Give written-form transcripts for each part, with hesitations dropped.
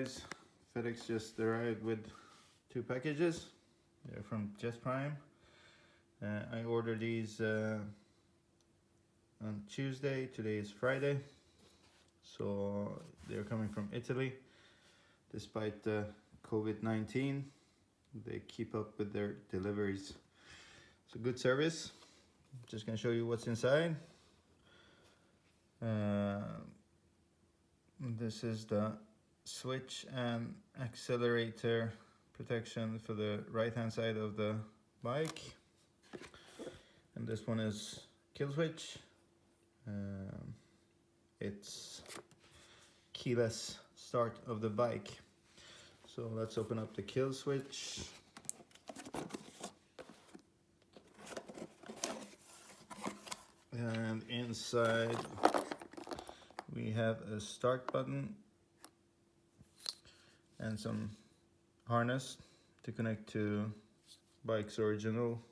guys, FedEx just arrived with 2 packages. They're from Jetprime. I ordered these on Tuesday. Today is Friday, so they're coming from Italy. Despite the COVID-19, they keep up with their deliveries. It's a good service. I'm just gonna show you what's inside. This is the switch and accelerator protection for the right hand side of the bike, and this one is Killswitch. It's keyless start of the bike. So let's open up the Killswitch. And inside we have a start button and some harness to connect to bike's original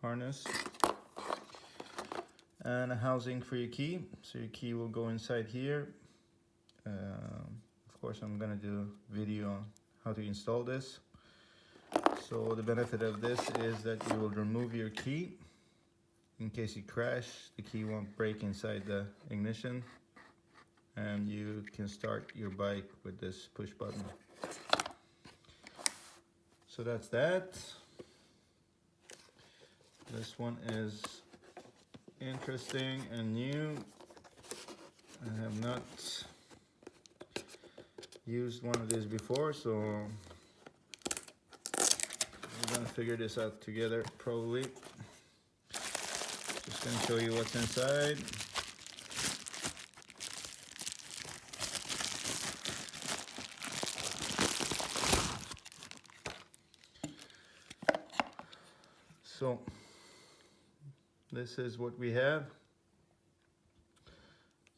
harness, and a housing for your key. So your key will go inside here. Of course, I'm gonna do a video on how to install this. So the benefit of this is that you will remove your key. In case you crash, the key won't break inside the ignition, and you can start your bike with this push button. So that's that. This one is interesting and new. I have not used one of these before, so we're gonna figure this out together probably. Just gonna show you what's inside. So this is what we have.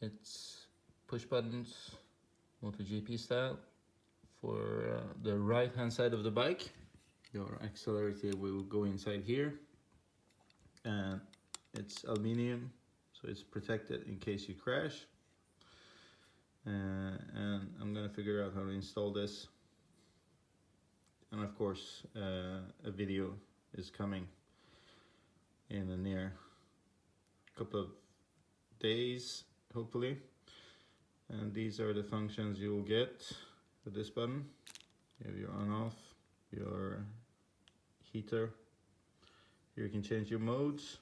It's push buttons, MotoGP style, for the right hand side of the bike. Your accelerator will go inside here, and it's aluminium, so it's protected in case you crash. And I'm gonna figure out how to install this, and of course a video is coming in the near couple of days, hopefully. And these are the functions you will get with this button. You have your on off, your heater, here you can change your modes,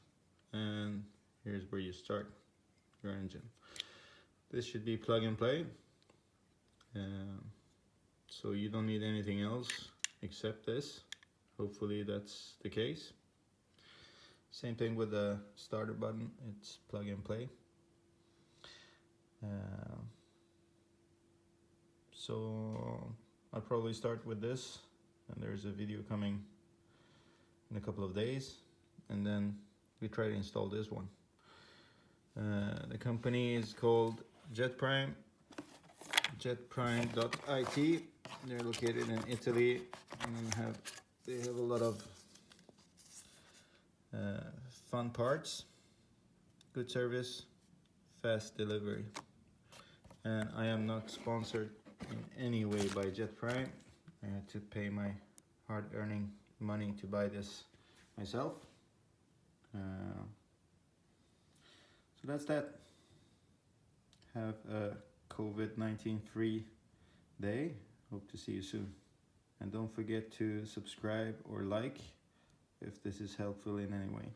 and here's where you start your engine. This should be plug and play, so you don't need anything else except this. Hopefully that's the case. Same thing with the starter button, it's plug and play. So I'll probably start with this, and there's a video coming in a couple of days, and then we try to install this one. The company is called Jetprime, Jetprime.it. They're located in Italy, and they have a lot of fun parts, good service, fast delivery. And I am not sponsored in any way by Jetprime. I had to pay my hard-earning money to buy this myself. So that's that. Have a COVID-19 free day. Hope to see you soon. And don't forget to subscribe or like if this is helpful in any way.